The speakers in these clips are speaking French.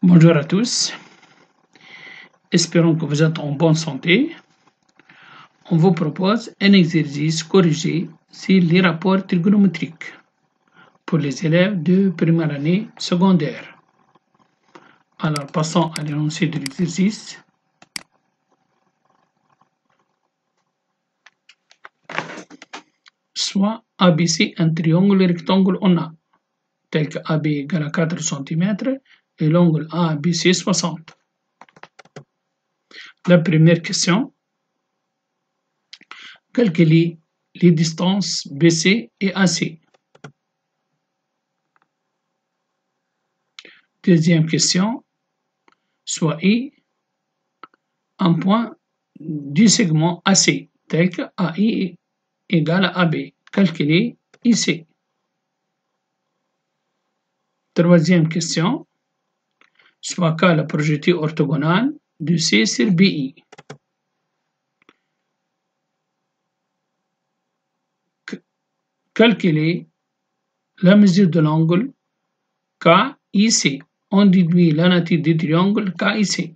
Bonjour à tous, espérons que vous êtes en bonne santé. On vous propose un exercice corrigé sur les rapports trigonométriques pour les élèves de première année secondaire. Alors passons à l'énoncé de l'exercice. Soit ABC un triangle rectangle en A, tel que AB égale à 4 cm et l'angle ABC 60. La première question, calculer les distances BC et AC. Deuxième question, soit I un point du segment AC, tel que AI égale à AB. Calculer IC. Troisième question, soit K la projetée orthogonale de C sur BI. Calculer la mesure de l'angle KIC. On déduit la nature du triangle KIC.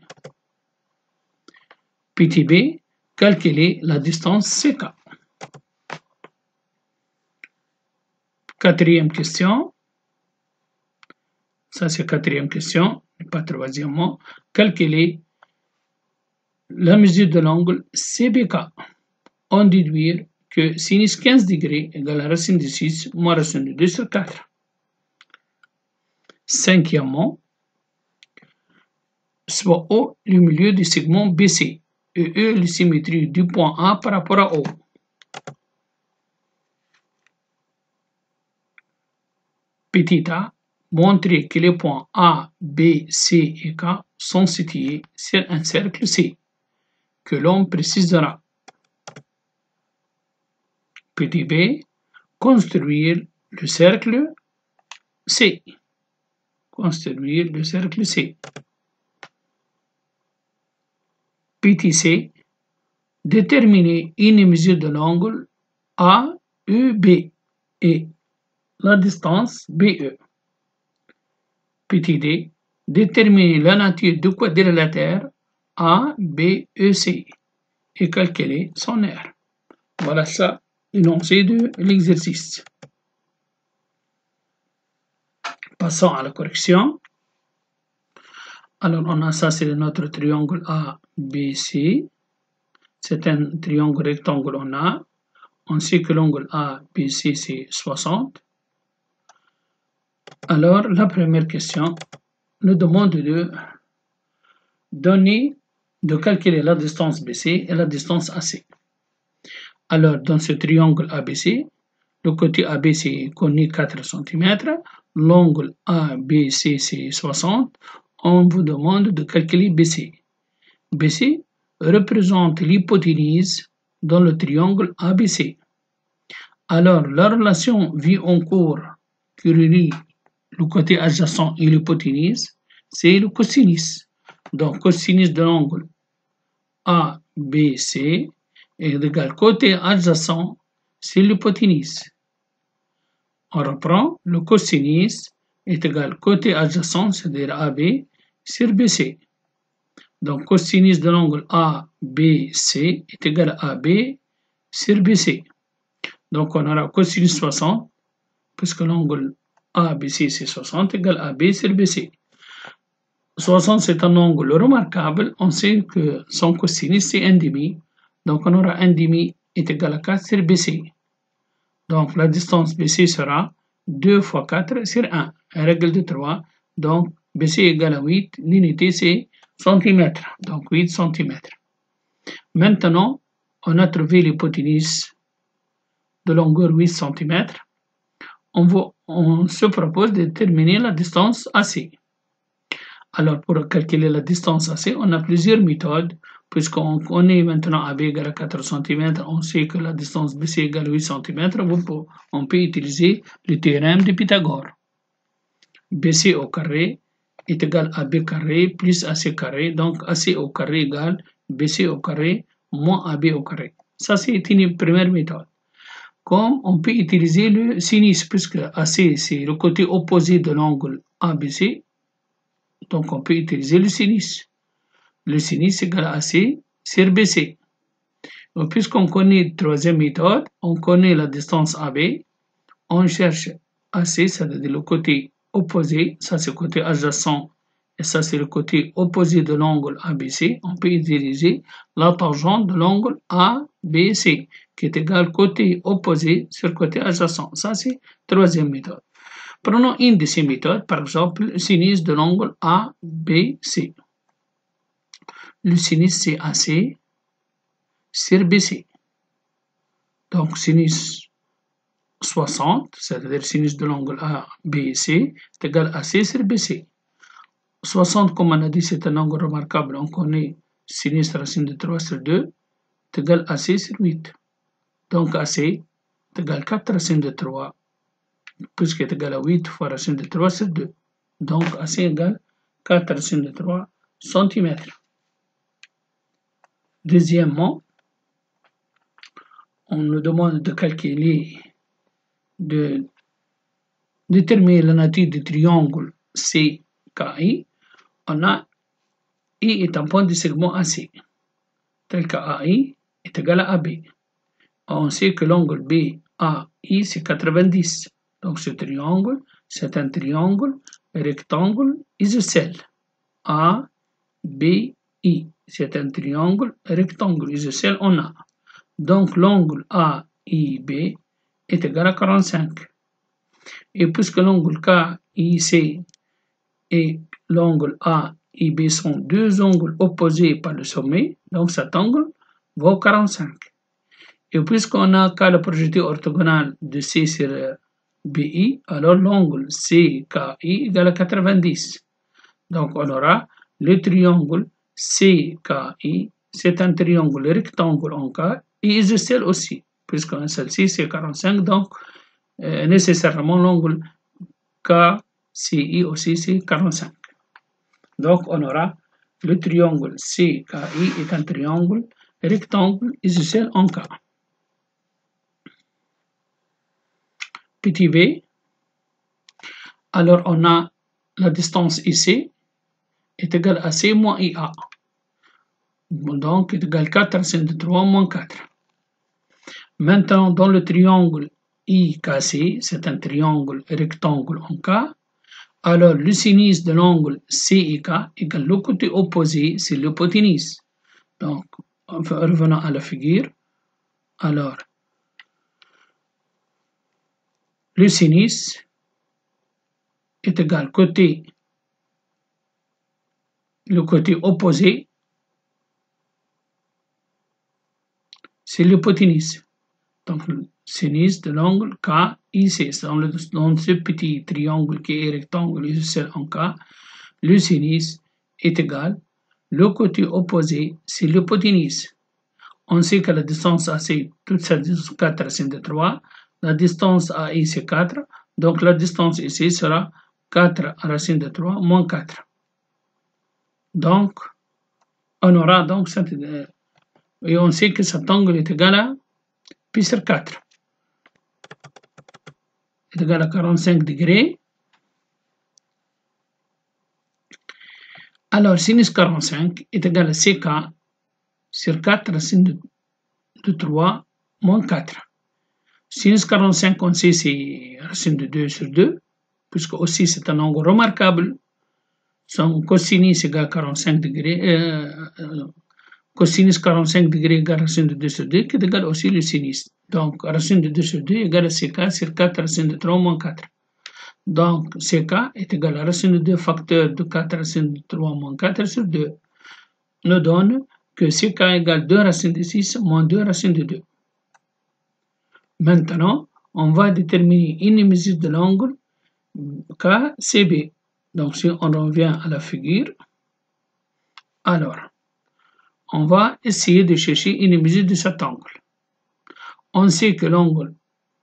Petit b, calculer la distance CK. Quatrième question, ça c'est quatrième question, pas troisièmement, calculer la mesure de l'angle CBK. On déduit que sinus 15 degrés égale à racine de 6 moins racine de 2 sur 4. Cinquièmement, soit O le milieu du segment BC et E la symétrie du point A par rapport à O. Petit a, montrer que les points A, B, C et K sont situés sur un cercle C, que l'on précisera. Petit b, construire le cercle C. Construire le cercle C. Petit c, déterminer une mesure de l'angle AEB et la distance BE. Petit d, déterminer la nature du quadrilatère ABEC et calculer son aire. Voilà ça, l'énoncé de l'exercice. Passons à la correction. Alors, on a ça, c'est notre triangle ABC. C'est un triangle rectangle en A. On sait que l'angle ABC, c'est 60. Alors, la première question nous demande de calculer la distance BC et la distance AC. Alors, dans ce triangle ABC, le côté ABC est connu 4 cm, l'angle ABC c'est 60, on vous demande de calculer BC. BC représente l'hypoténuse dans le triangle ABC. Alors, la relation vie en cours qui relie le côté adjacent et l'hypoténuse, c'est le cosinus. Donc, cosinus de l'angle ABC est égal côté adjacent, c'est l'hypoténuse. On reprend, le cosinus est égal côté adjacent, c'est-à-dire AB, sur BC. Donc, cosinus de l'angle ABC est égal à AB sur BC. Donc, on aura cosinus 60, puisque l'angle ABC c'est 60, égal à AB sur BC. 60 c'est un angle remarquable, on sait que son cosinus c'est 1,5, donc on aura 1,5 est égal à 4 sur BC. Donc la distance BC sera 2 fois 4 sur 1, règle de 3, donc BC égale à 8, l'unité c'est cm, donc 8 cm. Maintenant, on a trouvé l'hypoténuse de longueur 8 cm, on se propose de déterminer la distance AC. Alors, pour calculer la distance AC, on a plusieurs méthodes, puisqu'on connaît maintenant AB égale à 4 cm, on sait que la distance BC égale à 8 cm, on peut utiliser le théorème de Pythagore. BC au carré est égal à B carré plus AC carré, donc AC au carré égale BC au carré moins AB au carré. Ça, c'est une première méthode. Comme on peut utiliser le sinus, puisque AC c'est le côté opposé de l'angle ABC, Donc on peut utiliser le sinus. Le sinus égale AC sur BC. Donc puisqu'on connaît la troisième méthode, on connaît la distance AB, on cherche AC, c'est-à-dire le côté opposé, ça c'est le côté adjacent et ça c'est le côté opposé de l'angle ABC. On peut utiliser la tangente de l'angle ABC qui est égal côté opposé sur côté adjacent. Ça c'est la troisième méthode. Prenons une de ces méthodes, par exemple le sinus de l'angle ABC. Le sinus c'est AC sur BC. Donc sinus 60, c'est-à-dire sinus de l'angle ABC, est égal à C sur BC. 60, comme on a dit, c'est un angle remarquable. On connaît sinus racine de 3 sur 2 est égal à C sur 8. Donc AC est égal à 4 racine de 3, puisqu'il est égal à 8 fois racine de 3 sur 2. Donc AC égale 4 racine de 3 cm. Deuxièmement, on nous demande de calculer, de déterminer la nature du triangle CKI. On a I est un point de segment AC, tel que AI est égal à AB. On sait que l'angle BAI c'est 90. Donc ce triangle, c'est un triangle rectangle isocèle. ABI, c'est un triangle rectangle isocèle en A. Donc l'angle AIB est égal à 45. Et puisque l'angle KIC et l'angle AIB sont deux angles opposés par le sommet, donc cet angle vaut 45. Et puisqu'on a K le projeté orthogonal de C sur BI, alors l'angle CKI égale à 90. Donc on aura le triangle CKI, c'est un triangle rectangle en K et isocèle aussi, puisqu'un celle-ci c'est 45, donc nécessairement l'angle KCI aussi c'est 45. Donc on aura le triangle CKI est un triangle rectangle isocèle en K. Petit b, alors on a la distance IC est égale à C moins IA. Donc est égal à 4 racine de 3 moins 4. Maintenant, dans le triangle IKC, c'est un triangle rectangle en K, alors le sinus de l'angle CIK égale le côté opposé, c'est l'hypoténuse. Donc, revenons à la figure. Alors, le sinus est égal le côté opposé, c'est l'hypoténuse. Donc, le sinus de l'angle KIC, dans ce petit triangle qui est rectangle isocèle en K, le sinus est égal, le côté opposé, c'est l'hypoténuse. On sait que la distance AC, toute cette distance 4 racine de 3, la distance AI c'est 4, donc la distance ici sera 4 racine de 3 moins 4. Donc, on aura donc cette, et on sait que cet angle est égal à pi sur 4, est égal à 45 degrés. Alors, sinus 45 est égal à CK sur 4 racine de 3 moins 4. Sinus 45, on sait, c'est racine de 2 sur 2, puisque aussi c'est un angle remarquable. Son cosinus égale 45 degrés, cosinus 45 degrés égale racine de 2 sur 2, qui est égal aussi le sinus. Donc, racine de 2 sur 2 égale à CK sur 4 racine de 3 moins 4. Donc, CK est égal à racine de 2 facteur de 4 racine de 3 moins 4 sur 2, nous donne que CK égale 2 racine de 6 moins 2 racine de 2. Maintenant, on va déterminer une mesure de l'angle KCB. Donc, si on revient à la figure, alors, on va essayer de chercher une mesure de cet angle. On sait que l'angle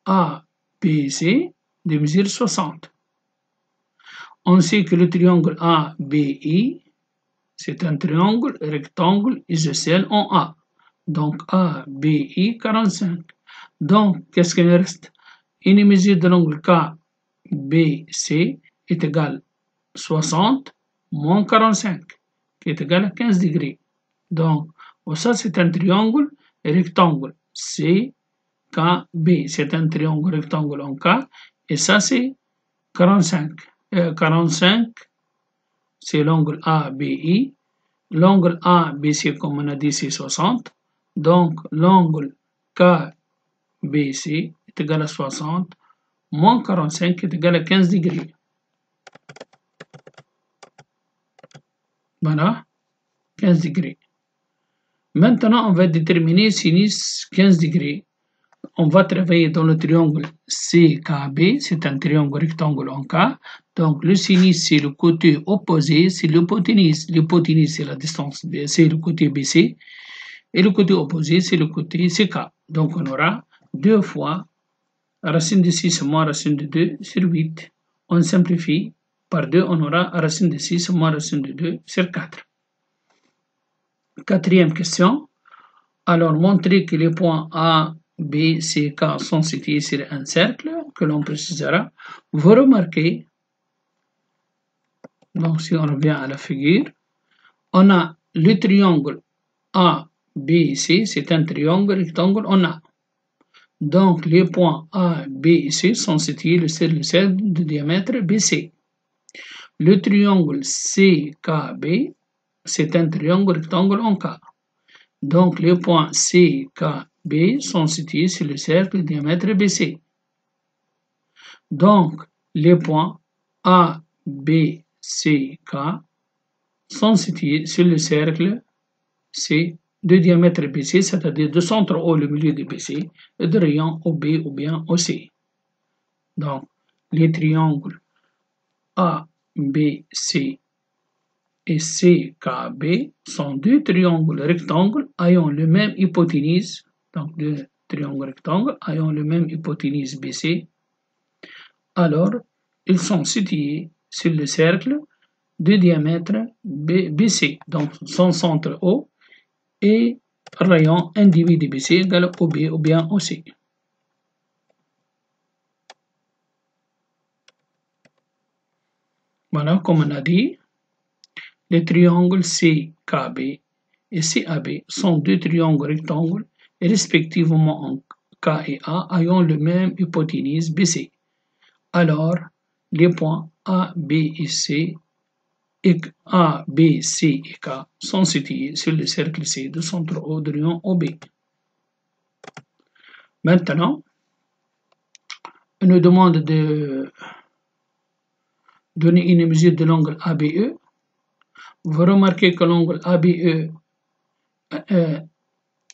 ABC de mesure 60. On sait que le triangle ABI, c'est un triangle rectangle isocèle en A. Donc, ABI 45. Donc, qu'est-ce qu'il reste? Une mesure de l'angle KBC est égale 60 moins 45, qui est égal à 15 degrés. Donc, ça c'est un triangle rectangle CKB. C'est un triangle rectangle en K. Et ça c'est 45. 45, c'est l'angle ABI. L'angle ABC, comme on a dit, c'est 60. Donc, l'angle KBC est égal à 60, moins 45 est égal à 15 degrés. Voilà, 15 degrés. Maintenant, on va déterminer sinus 15 degrés. On va travailler dans le triangle CKB, c'est un triangle rectangle en K. Donc, le sinus, c'est le côté opposé, c'est l'hypoténuse. L'hypoténuse, c'est la distance, c'est le côté BC. Et le côté opposé, c'est le côté CK. Donc, on aura 2 fois racine de 6 moins racine de 2 sur 8. On simplifie. Par 2, on aura racine de 6 moins racine de 2 sur 4. Quatrième question. Alors, montrer que les points A, B, C, K sont situés sur un cercle que l'on précisera. Vous remarquez, donc si on revient à la figure, on a le triangle A, B, C, c'est un triangle rectangle en A. Donc, les points A, B et C sont situés sur le cercle de diamètre BC. Le triangle CKB, c'est un triangle rectangle en K. Donc, les points CKB sont situés sur le cercle de diamètre BC. Donc, les points A, B, C, K sont situés sur le cercle C de diamètre BC, c'est-à-dire de centre O, le milieu de BC, et de rayon OB ou bien OC. Donc, les triangles A, B, C et CKB sont deux triangles rectangles ayant le même hypoténuse, donc deux triangles rectangles ayant le même hypoténuse BC. Alors, ils sont situés sur le cercle de diamètre BC, donc son centre O et rayon individu BC égale OB ou bien OC. Voilà, comme on a dit, les triangles CKB et CAB sont deux triangles rectangles respectivement en K et A ayant le même hypoténuse BC. Alors, les points A, B et C et A, B, C et K sont situés sur le cercle C de centre O de rayon OB. Maintenant, on nous demande de donner une mesure de l'angle ABE. Vous remarquez que l'angle ABE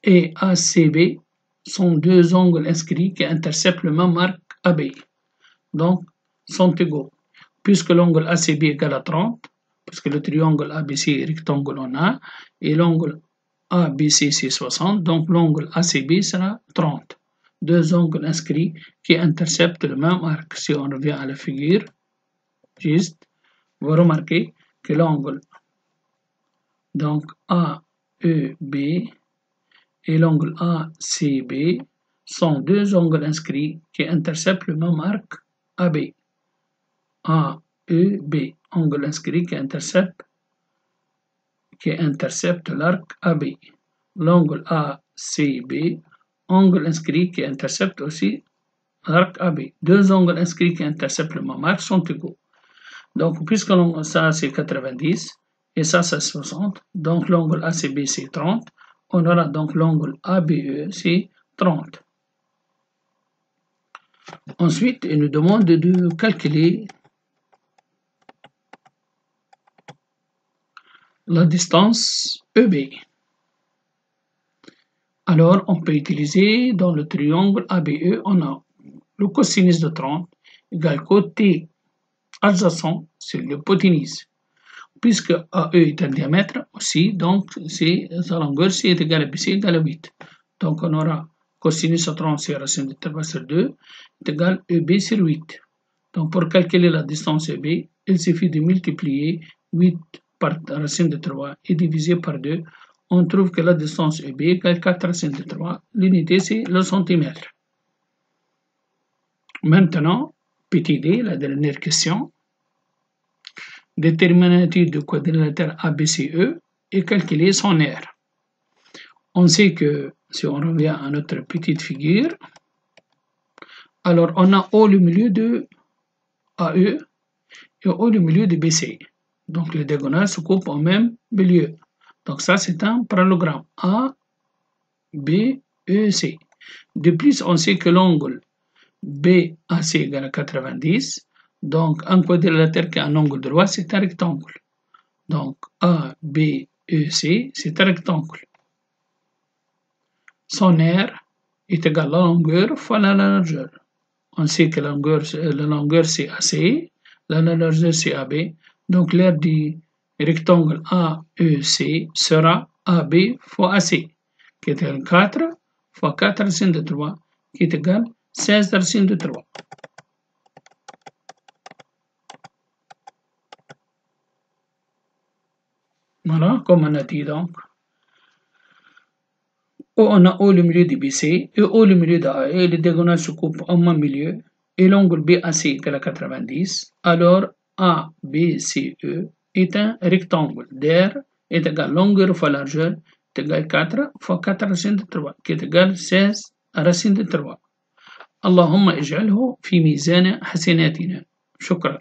et ACB sont deux angles inscrits qui interceptent le même arc AB. Donc, sont égaux. Puisque l'angle ACB égale à 30, puisque le triangle ABC est rectangle en A, et l'angle ABC c'est 60, donc l'angle ACB sera 30. Deux angles inscrits qui interceptent le même arc. Si on revient à la figure, juste, vous remarquez que l'angle donc AEB et l'angle ACB sont deux angles inscrits qui interceptent le même arc AB. AEB, angle inscrit qui intercepte l'arc AB. L'angle ACB, angle inscrit qui intercepte aussi l'arc AB. Deux angles inscrits qui interceptent le même arc sont égaux. Donc, puisque ça c'est 90 et ça c'est 60, donc l'angle ACB c'est 30, on aura donc l'angle ABE c'est 30. Ensuite, il nous demande de calculer la distance EB. Alors, on peut utiliser dans le triangle ABE, on a le cosinus de 30 égale côté adjacent sur l'hypoténuse. Puisque AE est un diamètre aussi, donc sa longueur C est égale à BC égale à 8. Donc, on aura cosinus de 30 sur racine de 3 sur 2 est égal à EB sur 8. Donc, pour calculer la distance EB, il suffit de multiplier 8 par racine de 3 et diviser par 2. On trouve que la distance EB égale 4 racine de 3. L'unité, c'est le centimètre. Maintenant, petit d, la dernière question. déterminatif du quadrilatère ABCE et calculer son aire. On sait que si on revient à notre petite figure, alors on a O le milieu de AE et O le milieu de BC. Donc les diagonales se coupent au même milieu. Donc ça c'est un parallélogramme A, B, E, C. De plus, on sait que l'angle BAC égale à 90. Donc un quadrilatère qui a un angle droit, c'est un rectangle. Donc ABC, c'est un rectangle. Son aire est égal à la longueur fois la largeur. On sait que la longueur c'est AC, la largeur c'est AB. Donc l'aire du rectangle AEC sera AB fois AC, qui est égal à 4 fois 4 racine de 3, qui est égal à 16 racine de 3. Voilà, comme on a dit donc. On a O le milieu de BC et O le milieu de AE, les diagonales se coupent en même milieu et l'angle BAC égale à 90. Alors ABCE est un rectangle d'aire est égal à longueur fois largeur est égal à 4 fois 4 racine de 3 qui est égal à 16 racine de 3. اللهم اجعله في ميزان حسناتنا. شكرا.